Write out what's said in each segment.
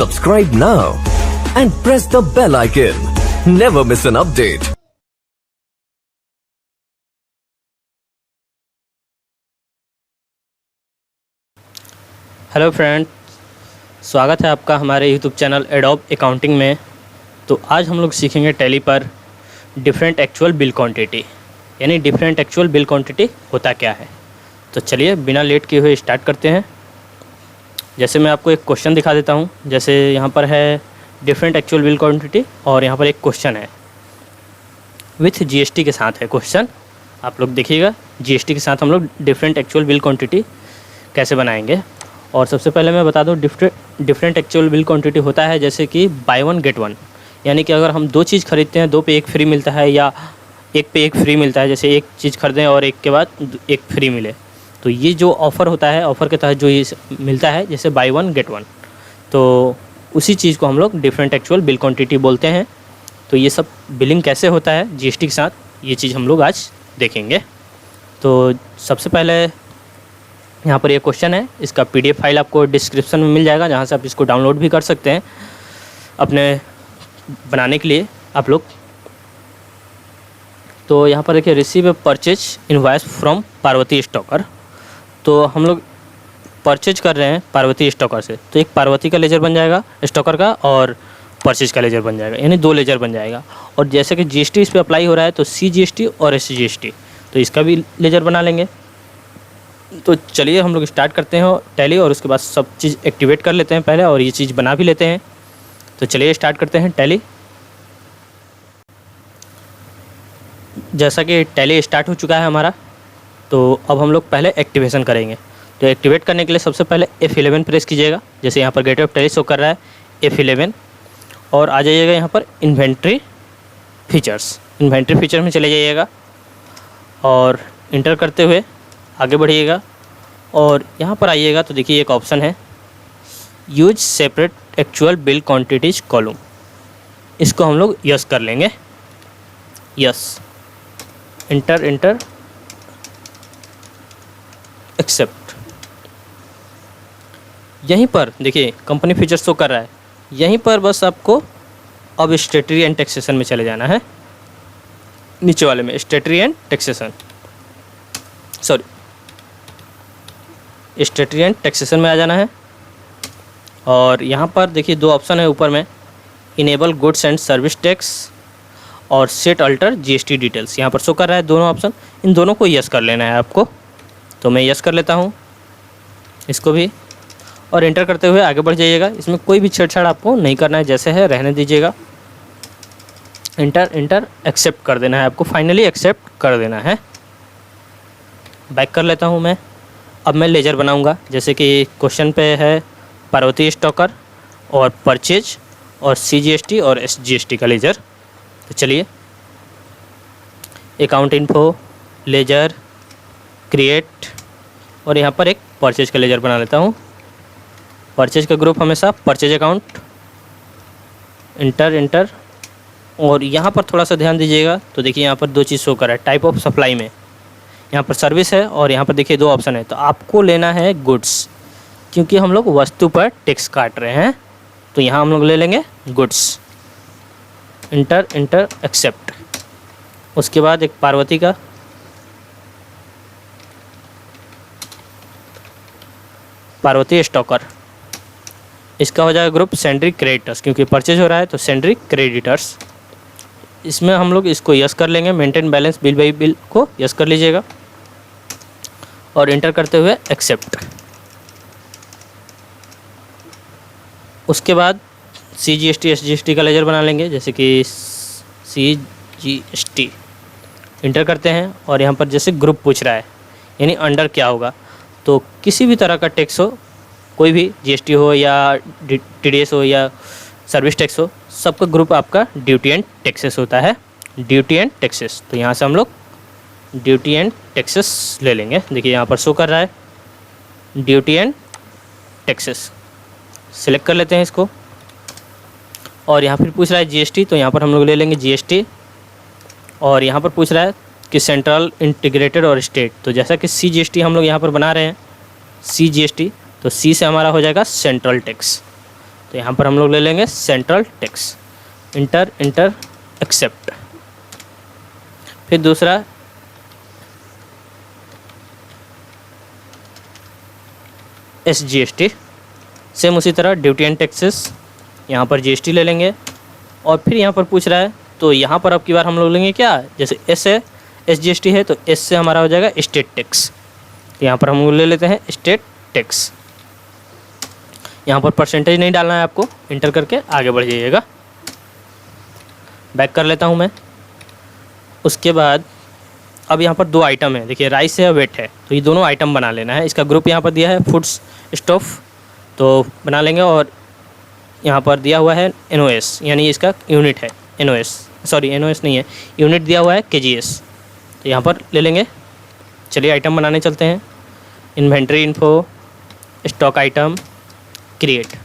Subscribe now and press the bell icon. Never miss an update. Hello friend, स्वागत है आपका हमारे YouTube channel adobe accounting में। तो आज हम लोग सीखेंगे टैली पर डिफरेंट एक्चुअल बिल क्वांटिटी, यानी डिफरेंट एक्चुअल बिल क्वांटिटी होता क्या है। तो चलिए बिना लेट किए हुए स्टार्ट करते हैं। जैसे मैं आपको एक क्वेश्चन दिखा देता हूँ। जैसे यहाँ पर है डिफरेंट एक्चुअल बिल क्वांटिटी और यहाँ पर एक क्वेश्चन है विथ जीएसटी के साथ है क्वेश्चन। आप लोग देखिएगा, जीएसटी के साथ हम लोग डिफरेंट एक्चुअल बिल क्वांटिटी कैसे बनाएंगे। और सबसे पहले मैं बता दूं डिफरेंट एक्चुअल बिल क्वांटिटी होता है जैसे कि बाय वन गेट वन, यानी कि अगर हम दो चीज़ खरीदते हैं, दो पे एक फ्री मिलता है या एक पे एक फ्री मिलता है। जैसे एक चीज़ खरीदें और एक के बाद एक फ्री मिले, तो ये जो ऑफ़र होता है, ऑफ़र के तहत जो ये मिलता है जैसे बाय वन गेट वन, तो उसी चीज़ को हम लोग डिफरेंट एक्चुअल बिल क्वांटिटी बोलते हैं। तो ये सब बिलिंग कैसे होता है जीएसटी के साथ, ये चीज़ हम लोग आज देखेंगे। तो सबसे पहले यहाँ पर ये क्वेश्चन है, इसका पीडीएफ फाइल आपको डिस्क्रिप्शन में मिल जाएगा, जहाँ से आप इसको डाउनलोड भी कर सकते हैं अपने बनाने के लिए आप लोग। तो यहाँ पर देखिए, receive A purchase invoice from Parvati stalker. तो हम लोग परचेज कर रहे हैं पार्वती स्टॉकर से, तो एक पार्वती का लेजर बन जाएगा स्टॉकर का और परचेज का लेजर बन जाएगा, यानी दो लेजर बन जाएगा। और जैसे कि जीएसटी इस पर अप्लाई हो रहा है तो सीजीएसटी और एसजीएसटी, तो इसका भी लेजर बना लेंगे। तो चलिए हम लोग स्टार्ट करते हैं टैली, और उसके बाद सब चीज़ एक्टिवेट कर लेते हैं पहले और ये चीज़ बना भी लेते हैं। तो चलिए स्टार्ट करते हैं टैली। जैसा कि टैली स्टार्ट हो चुका है हमारा, तो अब हम लोग पहले एक्टिवेशन करेंगे। तो एक्टिवेट करने के लिए सबसे पहले F11 प्रेस कीजिएगा। जैसे यहाँ पर गेटवे ऑफ टैली शो कर रहा है F11, और आ जाइएगा यहाँ पर इन्वेंट्री फीचर्स। इन्वेंट्री फीचर में चले जाइएगा और इंटर करते हुए आगे बढ़िएगा और यहाँ पर आइएगा तो देखिए एक ऑप्शन है use separate actual bill quantities column. इसको हम लोग यस कर लेंगे, यस। Inter accept. यहीं पर देखिए कंपनी फीचर्स शो कर रहा है, यहीं पर बस आपको अब स्टेटरी एंड टैक्सेशन में चले जाना है। नीचे वाले में स्टेटरी and taxation, sorry स्टेटरी and taxation में आ जाना है। और यहाँ पर देखिए दो ऑप्शन है ऊपर में, enable goods and service tax और सेट अल्टर जीएसटी डिटेल्स। यहाँ पर शो कर रहा है दोनों ऑप्शन, इन दोनों को यस कर लेना है आपको। तो मैं यस कर लेता हूँ इसको भी, और एंटर करते हुए आगे बढ़ जाइएगा। इसमें कोई भी छेड़छाड़ आपको नहीं करना है, जैसे है रहने दीजिएगा। इंटर एक्सेप्ट कर देना है आपको, फाइनली एक्सेप्ट कर देना है। बैक कर लेता हूँ मैं। अब मैं लेजर बनाऊंगा, जैसे कि क्वेश्चन पे है पार्वती स्टॉकर और परचेज और सीजीएसटी और एसजीएसटी का लेजर। तो चलिए अकाउंट इन्फो, लेजर, क्रिएट, और यहाँ पर एक परचेज का लेजर बना लेता हूँ। परचेज का ग्रुप हमेशा परचेज अकाउंट। इंटर और यहाँ पर थोड़ा सा ध्यान दीजिएगा। तो देखिए यहाँ पर दो चीज़ शो कर रहा है टाइप ऑफ सप्लाई में, यहाँ पर सर्विस है और यहाँ पर देखिए दो ऑप्शन है। तो आपको लेना है गुड्स, क्योंकि हम लोग वस्तु पर टैक्स काट रहे हैं, तो यहाँ हम लोग ले लेंगे गुड्स। Inter accept. उसके बाद एक पार्वती का, पार्वती स्टॉकर, इसका हो जाएगा ग्रुप सेंड्री क्रेडिटर्स, क्योंकि परचेज हो रहा है तो सेंड्री क्रेडिटर्स। इसमें हम लोग इसको यस कर लेंगे, maintain balance bill by bill को यस कर लीजिएगा और इंटर करते हुए एक्सेप्ट। उसके बाद सीजीएसटी एसजीएसटी का लेजर बना लेंगे, जैसे कि सीजीएसटी। इंटर करते हैं और यहाँ पर जैसे ग्रुप पूछ रहा है, यानी अंडर क्या होगा। तो किसी भी तरह का टैक्स हो, कोई भी जीएसटी हो या टीडीएस हो या सर्विस टैक्स हो, सबका ग्रुप आपका ड्यूटी एंड टैक्सेस होता है, ड्यूटी एंड टैक्सेस। तो यहाँ से हम लोग ड्यूटी एंड टैक्सेस ले लेंगे। देखिए यहाँ पर शो कर रहा है ड्यूटी एंड टैक्सेस, सिलेक्ट कर लेते हैं इसको। और यहाँ फिर पूछ रहा है जीएसटी, तो यहाँ पर हम लोग ले लेंगे जीएसटी। और यहाँ पर पूछ रहा है कि सेंट्रल, इंटीग्रेटेड और स्टेट, तो जैसा कि सीजीएसटी हम लोग यहाँ पर बना रहे हैं सीजीएसटी, तो सी से हमारा हो जाएगा सेंट्रल टैक्स। तो यहाँ पर हम लोग ले लेंगे central tax, enter enter accept. फिर दूसरा SGST, सेम उसी तरह ड्यूटी एंड टैक्सेस, यहाँ पर GST ले लेंगे। और फिर यहाँ पर पूछ रहा है तो यहाँ पर अब की बार हम लोग लेंगे क्या, जैसे S है SGST है तो S से हमारा हो जाएगा स्टेट टैक्स, तो यहाँ पर हम लोग ले लेते हैं स्टेट टैक्स। यहाँ पर परसेंटेज नहीं डालना है आपको, इंटर करके आगे बढ़ जाइएगा। बैक कर लेता हूँ मैं। उसके बाद अब यहाँ पर 2 आइटम है, देखिए राइस है वेट है, तो ये दोनों आइटम बना लेना है। इसका ग्रुप यहाँ पर दिया है फूड्स स्टॉफ, तो बना लेंगे। और यहाँ पर दिया हुआ है NOS, यानी इसका यूनिट है NOS नहीं है, यूनिट दिया हुआ है KGS, तो यहाँ पर ले लेंगे। चलिए आइटम बनाने चलते हैं। Inventory info, stock item, create.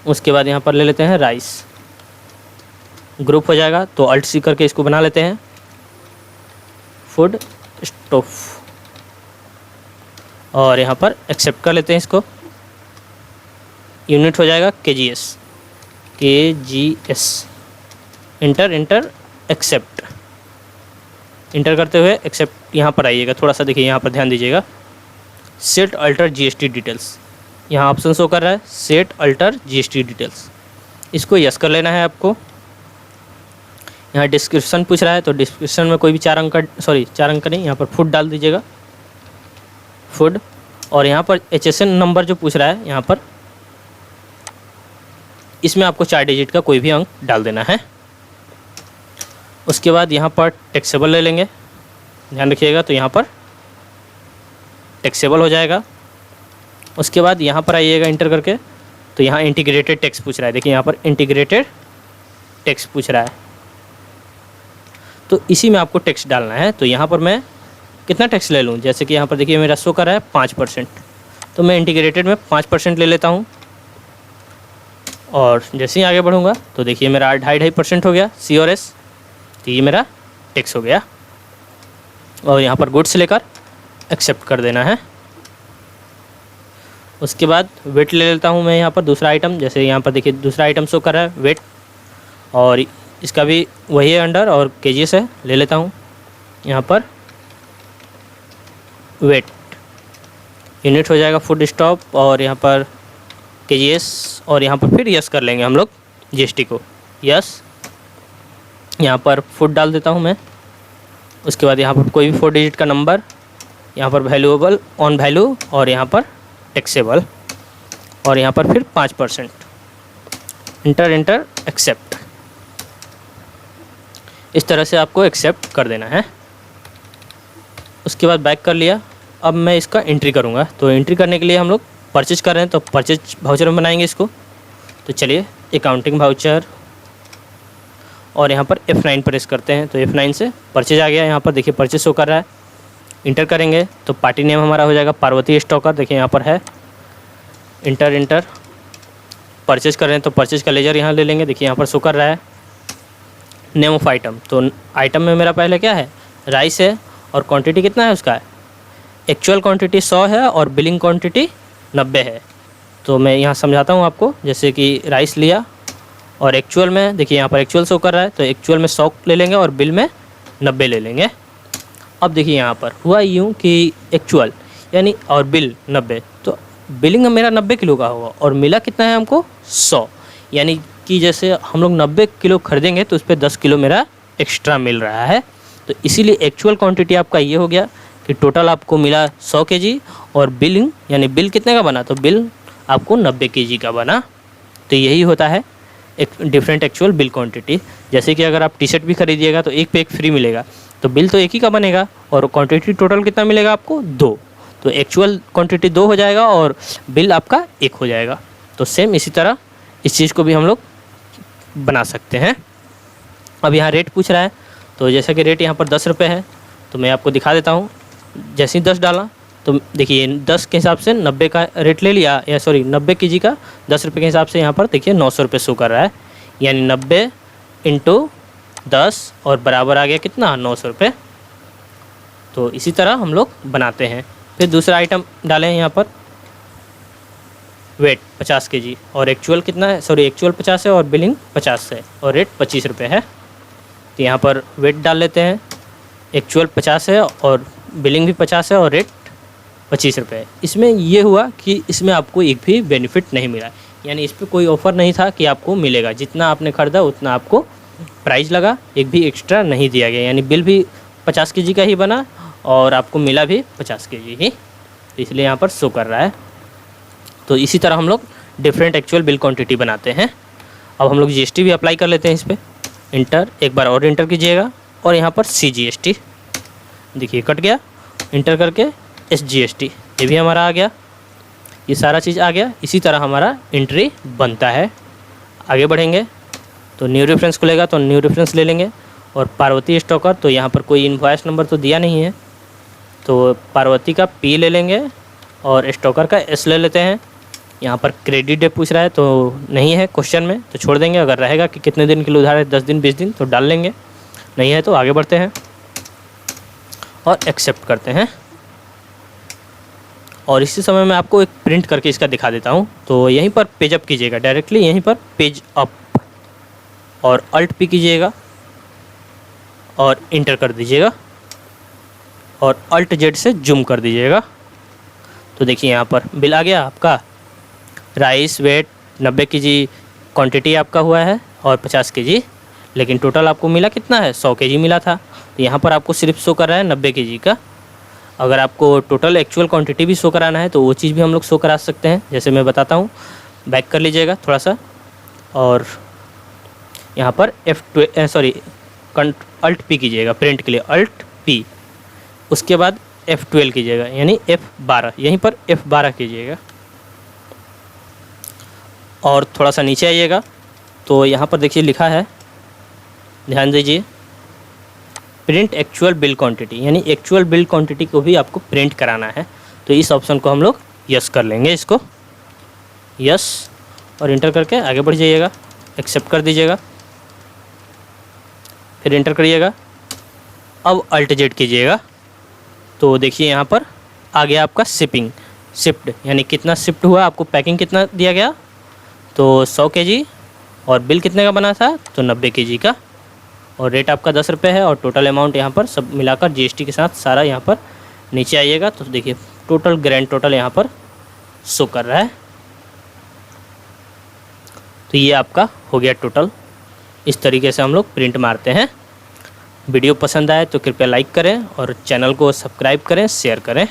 उसके बाद यहाँ पर ले लेते हैं राइस, ग्रुप हो जाएगा तो अल्ट C करके इसको बना लेते हैं फूड स्टॉफ, और यहाँ पर एक्सेप्ट कर लेते हैं इसको। यूनिट हो जाएगा KGS, enter enter accept. Enter करते हुए एक्सेप्ट यहाँ पर आइएगा, थोड़ा सा देखिए यहाँ पर ध्यान दीजिएगा। सेट अल्टर GST डिटेल्स, यहाँ ऑप्शन शो कर रहा है सेट अल्टर GST डिटेल्स, इसको यस कर लेना है आपको। यहाँ डिस्क्रिप्शन पूछ रहा है तो डिस्क्रिप्शन में कोई भी 4 अंक नहीं, यहाँ पर फूड डाल दीजिएगा, फूड। और यहाँ पर HSN नंबर जो पूछ रहा है यहाँ पर, इसमें आपको 4 डिजिट का कोई भी अंक डाल देना है। उसके बाद यहाँ पर टैक्सेबल ले लेंगे, ध्यान रखिएगा, तो यहाँ पर टैक्सेबल हो जाएगा। उसके बाद यहाँ पर आइएगा इंटर करके, तो यहाँ इंटीग्रेटेड टैक्स पूछ रहा है, देखिए यहाँ पर इंटीग्रेटेड टैक्स पूछ रहा है, तो इसी में आपको टैक्स डालना है। तो यहाँ पर मैं कितना टैक्स ले लूँ, जैसे कि यहाँ पर देखिए मेरा शो कर रहा है 5%, तो मैं इंटीग्रेटेड में 5% ले लेता हूँ। और जैसे ही आगे बढ़ूँगा तो देखिए मेरा 2.5% हो गया C और S, तो ये मेरा टैक्स हो गया। और यहाँ पर गुड्स लेकर एक्सेप्ट कर देना है। उसके बाद वेट ले लेता हूँ मैं यहाँ पर दूसरा आइटम, जैसे यहाँ पर देखिए दूसरा आइटम शो कर रहा है वेट, और इसका भी वही है अंडर, और KGS है, ले लेता हूँ यहाँ पर वेट। यूनिट हो जाएगा फूड स्टॉप, और यहाँ पर KGS, और यहाँ पर फिर यस कर लेंगे हम लोग GST को, यस। यहाँ पर फूड डाल देता हूँ मैं। उसके बाद यहाँ पर कोई भी 4 डिजिट का नंबर, यहाँ पर वैल्यूएबल ऑन वैल्यू, और यहाँ पर टैक्सेबल, और यहाँ पर फिर 5%। Enter enter accept. इस तरह से आपको एक्सेप्ट कर देना है। उसके बाद बैक कर लिया। अब मैं इसका एंट्री करूँगा, तो एंट्री करने के लिए हम लोग परचेज कर रहे हैं, तो परचेज वाउचर में बनाएंगे इसको। तो चलिए अकाउंटिंग वाउचर, और यहाँ पर F9 प्रेस करते हैं, तो F9 से परचेज आ गया। यहाँ पर देखिए परचेज शो कर रहा है, इंटर करेंगे तो पार्टी नेम हमारा हो जाएगा पार्वती स्टॉकर, देखिए यहाँ पर है, इंटर इंटर। परचेज कर रहे हैं तो परचेज का लेजर यहाँ ले लेंगे, देखिए यहाँ पर शो कर रहा है नेम ऑफ आइटम। तो आइटम में मेरा पहले क्या है, राइस है, और क्वांटिटी कितना है उसका, एक्चुअल क्वांटिटी 100 है और बिलिंग क्वांटिटी 90 है। तो मैं यहाँ समझाता हूँ आपको, जैसे कि राइस लिया और एक्चुअल में देखिए यहाँ पर एक्चुअल शो कर रहा है, तो एक्चुअल में 100 ले लेंगे और बिल में 90 ले लेंगे। अब देखिए यहाँ पर हुआ यूँ कि एक्चुअल यानी और बिल 90, तो बिलिंग मेरा 90 किलो का होगा और मिला कितना है हमको 100, यानी कि जैसे हम लोग 90 किलो खरीदेंगे तो उस पर 10 किलो मेरा एक्स्ट्रा मिल रहा है। तो इसीलिए एक्चुअल क्वांटिटी आपका ये हो गया कि टोटल आपको मिला 100 kg, और बिलिंग यानी बिल कितने का बना, तो बिल आपको 90 kg का बना। तो यही होता है एक डिफरेंट एक्चुअल बिल क्वांटिटी। जैसे कि अगर आप टी शर्ट भी खरीदिएगा तो एक पे एक फ्री मिलेगा, तो बिल तो एक ही का बनेगा और क्वांटिटी टोटल कितना मिलेगा आपको 2, तो एक्चुअल क्वांटिटी 2 हो जाएगा और बिल आपका 1 हो जाएगा। तो सेम इसी तरह इस चीज़ को भी हम लोग बना सकते हैं। अब यहाँ रेट पूछ रहा है, तो जैसा कि रेट यहाँ पर 10 रुपये है, तो मैं आपको दिखा देता हूँ। जैसे ही 10 डाला तो देखिए 10 के हिसाब से 90 का रेट ले लिया, या सॉरी 90 kg का 10 रुपये के हिसाब से यहाँ पर देखिए 900 रुपये शो कर रहा है, यानी 90 × 10 और बराबर आ गया कितना 900 रुपये। तो इसी तरह हम लोग बनाते हैं। फिर दूसरा आइटम डालें यहाँ पर, वेट 50 केजी और एक्चुअल कितना है, सॉरी एक्चुअल 50 है और बिलिंग 50 है और रेट 25 रुपये है। तो यहाँ पर वेट डाल लेते हैं, एक्चुअल 50 है और बिलिंग भी 50 है और रेट 25 रुपये है। इसमें ये हुआ कि इसमें आपको एक भी बेनिफिट नहीं मिला, यानी इस पर कोई ऑफ़र नहीं था कि आपको मिलेगा, जितना आपने ख़रीदा उतना आपको प्राइस लगा, एक भी एक्स्ट्रा नहीं दिया गया, यानी बिल भी 50 केजी का ही बना और आपको मिला भी 50 केजी ही, तो इसलिए यहाँ पर शो कर रहा है। तो इसी तरह हम लोग डिफरेंट एक्चुअल बिल क्वांटिटी बनाते हैं। अब हम लोग जीएसटी भी अप्लाई कर लेते हैं इस पर। इंटर, एक बार और इंटर कीजिएगा और यहाँ पर CGST देखिए कट गया, इंटर करके SGST ये भी हमारा आ गया, ये सारा चीज़ आ गया। इसी तरह हमारा एंट्री बनता है। आगे बढ़ेंगे तो न्यू रेफरेंस खुलेगा तो न्यू रेफरेंस ले लेंगे और पार्वती स्टॉकर, तो यहाँ पर कोई इनवॉइस नंबर तो दिया नहीं है, तो पार्वती का P ले लेंगे और स्टॉकर का S ले लेते हैं। यहाँ पर क्रेडिट डे पूछ रहा है तो नहीं है क्वेश्चन में, तो छोड़ देंगे। अगर रहेगा कि कितने दिन के लिए उधार है, 10 दिन 20 दिन, तो डाल लेंगे, नहीं है तो आगे बढ़ते हैं और एक्सेप्ट करते हैं। और इसी समय मैं आपको एक प्रिंट करके इसका दिखा देता हूँ। तो यहीं पर पेज अप कीजिएगा, डायरेक्टली यहीं पर पेज अप और अल्ट P कीजिएगा और इंटर कर दीजिएगा और अल्ट Z से जूम कर दीजिएगा। तो देखिए यहाँ पर बिल आ गया आपका। राइस वेट 90 केजी क्वांटिटी आपका हुआ है और 50 केजी, लेकिन टोटल आपको मिला कितना है, 100 केजी मिला था। तो यहाँ पर आपको सिर्फ शो कर रहा है 90 केजी का। अगर आपको टोटल एक्चुअल क्वांटिटी भी शो कराना है तो वो चीज़ भी हम लोग शो करा सकते हैं, जैसे मैं बताता हूँ। बैक कर लीजिएगा थोड़ा सा और यहाँ पर अल्ट P कीजिएगा प्रिंट के लिए, अल्ट P, उसके बाद F12 कीजिएगा, यानी F12, यहीं पर F12 कीजिएगा और थोड़ा सा नीचे आइएगा तो यहाँ पर देखिए लिखा है, ध्यान दीजिए, प्रिंट एक्चुअल बिल क्वांटिटी, यानी एक्चुअल बिल क्वांटिटी को भी आपको प्रिंट कराना है। तो इस ऑप्शन को हम लोग यस कर लेंगे, इसको यस और इंटर करके आगे बढ़ जाइएगा, एक्सेप्ट कर दीजिएगा, फिर इंटर करिएगा। अब अल्ट Z कीजिएगा तो देखिए यहाँ पर आ गया आपका शिपिंग शिफ्ट, यानी कितना शिफ्ट हुआ, आपको पैकिंग कितना दिया गया, तो 100 केजी और बिल कितने का बना था, तो 90 केजी का, और रेट आपका 10 रुपये है और टोटल अमाउंट यहाँ पर सब मिलाकर GST के साथ सारा यहाँ पर नीचे आइएगा तो देखिए टोटल ग्रैंड टोटल यहाँ पर शो कर रहा है। तो ये आपका हो गया टोटल। इस तरीके से हम लोग प्रिंट मारते हैं। वीडियो पसंद आए तो कृपया लाइक करें और चैनल को सब्सक्राइब करें, शेयर करें।